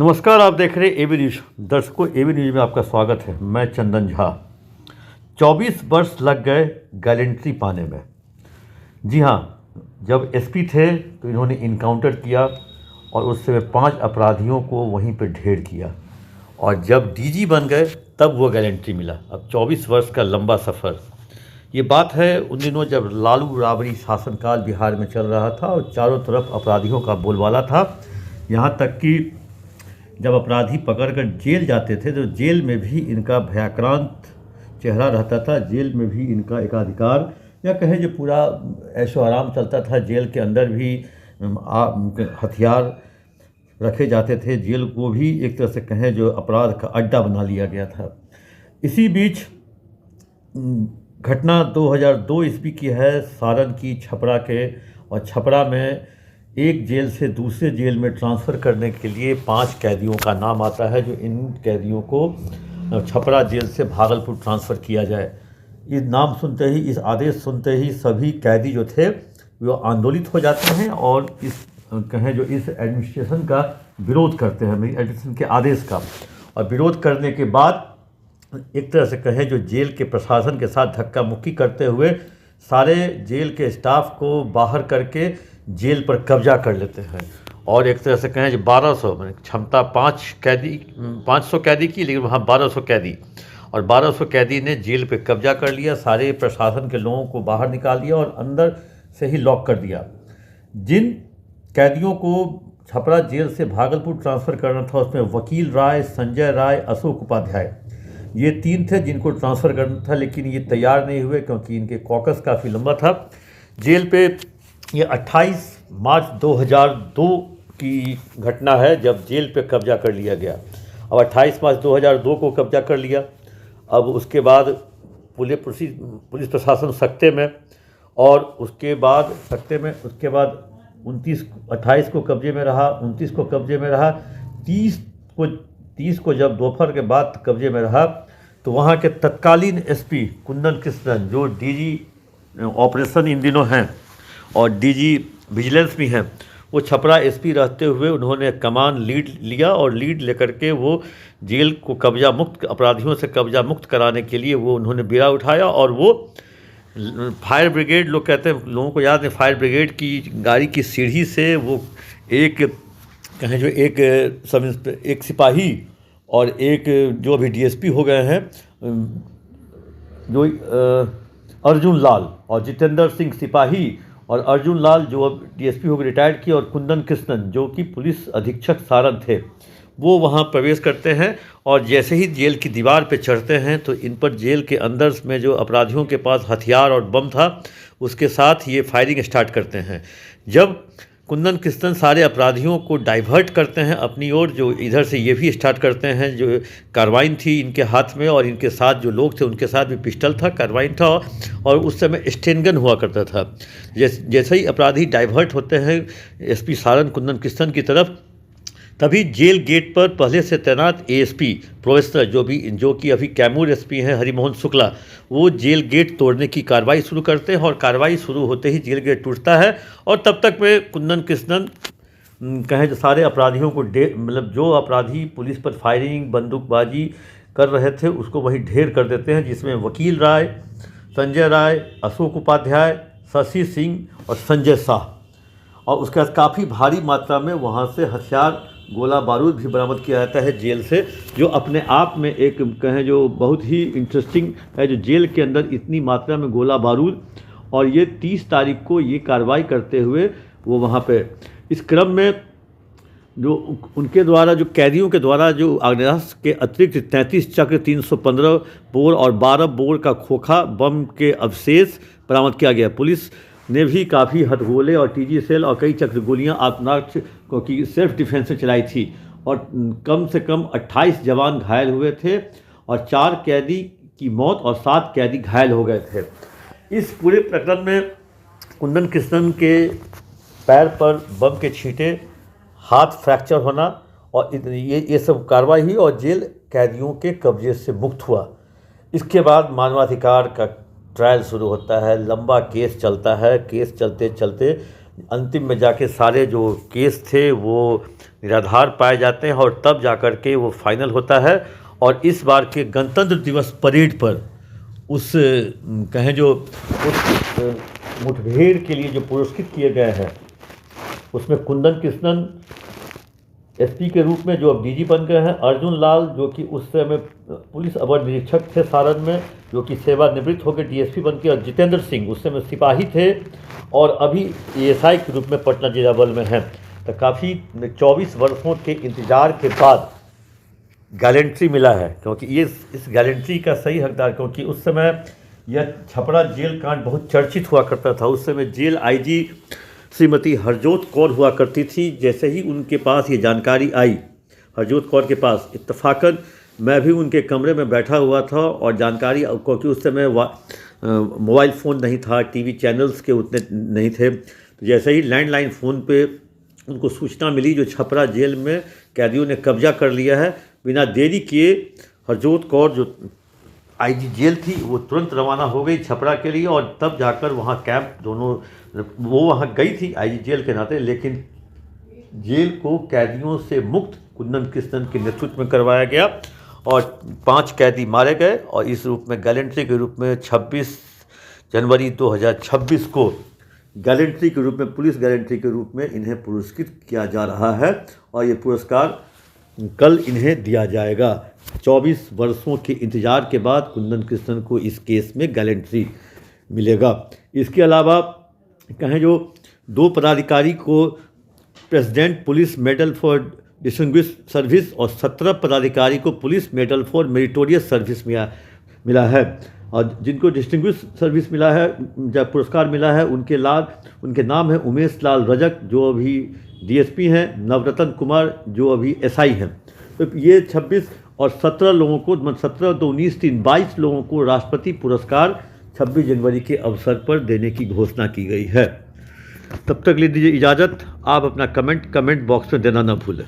नमस्कार, आप देख रहे हैं एबी न्यूज। दर्शकों, एबी न्यूज में आपका स्वागत है। मैं चंदन झा। 24 वर्ष लग गए गैलेंट्री पाने में। जी हाँ, जब एसपी थे तो इन्होंने इनकाउंटर किया और उस समय 5 अपराधियों को वहीं पे ढेर किया, और जब डीजी बन गए तब वो गैलेंट्री मिला। अब 24 वर्ष का लंबा सफ़र। ये बात है उन दिनों जब लालू राबड़ी शासनकाल बिहार में चल रहा था और चारों तरफ अपराधियों का बोलबाला था। यहाँ तक कि जब अपराधी पकड़कर जेल जाते थे तो जेल में भी इनका भयाक्रांत चेहरा रहता था। जेल में भी इनका एकाधिकार या कहें जो पूरा ऐशो आराम चलता था। जेल के अंदर भी हथियार रखे जाते थे। जेल को भी एक तरह से कहें जो अपराध का अड्डा बना लिया गया था। इसी बीच घटना 2002 ईस्वी की है, सारण की, छपरा के। और छपरा में एक जेल से दूसरे जेल में ट्रांसफ़र करने के लिए 5 कैदियों का नाम आता है, जो इन कैदियों को छपरा जेल से भागलपुर ट्रांसफ़र किया जाए। इस नाम सुनते ही, इस आदेश सुनते ही सभी कैदी जो थे वो आंदोलित हो जाते हैं और इस कहें जो इस एडमिनिस्ट्रेशन का विरोध करते हैं, एडमिनिस्ट्रेशन के आदेश का। और विरोध करने के बाद एक तरह से कहें जो जेल के प्रशासन के साथ धक्का मुक्की करते हुए सारे जेल के स्टाफ को बाहर करके जेल पर कब्जा कर लेते हैं। और एक तरह से कहें जो 1200 मैंने क्षमता 500 कैदी की, लेकिन वहाँ 1200 कैदी, और 1200 कैदी ने जेल पे कब्जा कर लिया। सारे प्रशासन के लोगों को बाहर निकाल दिया और अंदर से ही लॉक कर दिया। जिन कैदियों को छपरा जेल से भागलपुर ट्रांसफ़र करना था उसमें वकील राय, संजय राय, अशोक उपाध्याय, ये 3 थे जिनको ट्रांसफ़र करना था, लेकिन ये तैयार नहीं हुए क्योंकि इनके कॉकस काफ़ी लंबा था। जेल पे ये 28 मार्च 2002 की घटना है जब जेल पे कब्जा कर लिया गया। अब 28 मार्च 2002 को कब्जा कर लिया। अब उसके बाद पुलिस प्रशासन सख्ते में, और उसके बाद 28 को कब्जे में रहा, 29 को कब्जे में रहा, 30 को जब दोपहर के बाद कब्जे में रहा तो वहाँ के तत्कालीन एसपी कुंदन कृष्णन, जो डीजी ऑपरेशन इन दिनों हैं और डीजी विजिलेंस भी हैं, वो छपरा एसपी रहते हुए उन्होंने कमान लीड लिया और लीड लेकर के वो जेल को कब्जा मुक्त, अपराधियों से कब्जा मुक्त कराने के लिए वो उन्होंने बीड़ा उठाया। और वो फायर ब्रिगेड, लोग कहते हैं, लोगों को याद है, फायर ब्रिगेड की गाड़ी की सीढ़ी से वो एक कहें जो एक सिपाही और एक जो अभी डीएसपी हो गए हैं जो अर्जुन लाल, और जितेंद्र सिंह सिपाही और अर्जुन लाल जो अब डीएसपी हो गए, रिटायर्ड किए, और कुंदन कृष्णन जो कि पुलिस अधीक्षक सारण थे, वो वहाँ प्रवेश करते हैं। और जैसे ही जेल की दीवार पे चढ़ते हैं तो इन पर जेल के अंदर में जो अपराधियों के पास हथियार और बम था उसके साथ ये फायरिंग स्टार्ट करते हैं। जब कुंदन कृष्णन सारे अपराधियों को डाइवर्ट करते हैं अपनी ओर, जो इधर से ये भी स्टार्ट करते हैं, जो कार्बाइन थी इनके हाथ में और इनके साथ जो लोग थे उनके साथ भी पिस्टल था, कार्बाइन था, और उस समय स्टेन गन हुआ करता था। जैसे ही अपराधी डाइवर्ट होते हैं एसपी सारण कुंदन कृष्णन की तरफ, तभी जेल गेट पर पहले से तैनात एएसपी प्रोफेसर जो कि अभी कैमूर एसपी हैं, हरिमोहन शुक्ला, वो जेल गेट तोड़ने की कार्रवाई शुरू करते हैं। और कार्रवाई शुरू होते ही जेल गेट टूटता है और तब तक में कुंदन कृष्णन कहें जो सारे अपराधियों को मतलब जो अपराधी पुलिस पर फायरिंग, बंदूकबाजी कर रहे थे उसको वही ढेर कर देते हैं, जिसमें वकील राय, संजय राय, अशोक उपाध्याय, शशि सिंह और संजय शाह। और उसके बाद काफ़ी भारी मात्रा में वहाँ से हथियार, गोला बारूद भी बरामद किया जाता है जेल से, जो अपने आप में एक कहें जो बहुत ही इंटरेस्टिंग है, जो जेल के अंदर इतनी मात्रा में गोला बारूद। और ये 30 तारीख को ये कार्रवाई करते हुए वो वहाँ पे, इस क्रम में जो उनके द्वारा जो कैदियों के द्वारा जो आग्नेयास्त्र के अतिरिक्त 33 चक्र, 315 बोर और 12 बोर का खोखा बम के अवशेष बरामद किया गया। पुलिस ने भी काफ़ी हथगोले और टीजी सेल और कई चक्र गोलियाँ आत्मरक्षा की सेल्फ डिफेंस में चलाई थी। और कम से कम 28 जवान घायल हुए थे और 4 कैदी की मौत और 7 कैदी घायल हो गए थे। इस पूरे प्रकरण में कुंदन कृष्णन के पैर पर बम के छींटे, हाथ फ्रैक्चर होना और ये सब कार्रवाई हुई और जेल कैदियों के कब्जे से मुक्त हुआ। इसके बाद मानवाधिकार का ट्रायल शुरू होता है, लंबा केस चलता है। केस चलते चलते अंतिम में जाके सारे जो केस थे वो निराधार पाए जाते हैं और तब जाकर के वो फाइनल होता है। और इस बार के गणतंत्र दिवस परेड पर उस कहें जो उस मुठभेड़ के लिए जो पुरस्कृत किए गए हैं उसमें कुंदन कृष्णन एसपी के रूप में जो अब डीजी बन गए हैं, अर्जुन लाल जो कि उस समय पुलिस अवर निरीक्षक थे सारण में, जो कि सेवानिवृत्त होकर डीएसपी बन के, और जितेंद्र सिंह उस समय सिपाही थे और अभी एएसआई के रूप में पटना जिला बल में हैं। तो काफ़ी 24 वर्षों के इंतजार के बाद गैलेंट्री मिला है, क्योंकि ये इस गैलेंट्री का सही हकदार, क्योंकि उस समय यह छपरा जेल कांड बहुत चर्चित हुआ करता था। उस समय जेल आईजी श्रीमती हरजोत कौर हुआ करती थी। जैसे ही उनके पास ये जानकारी आई, हरजोत कौर के पास, इत्तफाकन मैं भी उनके कमरे में बैठा हुआ था और जानकारी, क्योंकि उस समय मोबाइल फ़ोन नहीं था, टीवी चैनल्स के उतने नहीं थे, तो जैसे ही लैंडलाइन फ़ोन पे उनको सूचना मिली जो छपरा जेल में कैदियों ने कब्जा कर लिया है, बिना देरी किए हरजोत कौर जो आईजी जेल थी वो तुरंत रवाना हो गई छपरा के लिए। और तब जाकर वहाँ कैंप दोनों वो वहाँ गई थी आईजी जेल के नाते, लेकिन जेल को कैदियों से मुक्त कुंदन कृष्णन के नेतृत्व में करवाया गया और 5 कैदी मारे गए। और इस रूप में गैलेंट्री के रूप में 26 जनवरी 2026 को गैलेंट्री के रूप में, पुलिस गैलेंट्री के रूप में इन्हें पुरस्कृत किया जा रहा है और ये पुरस्कार कल इन्हें दिया जाएगा। 24 वर्षों के इंतजार के बाद कुंदन कृष्णन को इस केस में गैलेंट्री मिलेगा। इसके अलावा कहें जो 2 पदाधिकारी को president police medal for distinguish service और 17 पदाधिकारी को police medal for meritorious service मिला है। और जिनको डिस्टिंग्विश सर्विस मिला है, जब पुरस्कार मिला है, उनके नाम है उमेश लाल रजक जो अभी डीएसपी हैं, नवरत्न कुमार जो अभी एसआई हैं। तो ये 26 और 17 लोगों को, 17 तो 19 3 22 लोगों को राष्ट्रपति पुरस्कार 26 जनवरी के अवसर पर देने की घोषणा की गई है। तब तक ले दीजिए इजाज़त। आप अपना कमेंट बॉक्स में देना ना भूलें।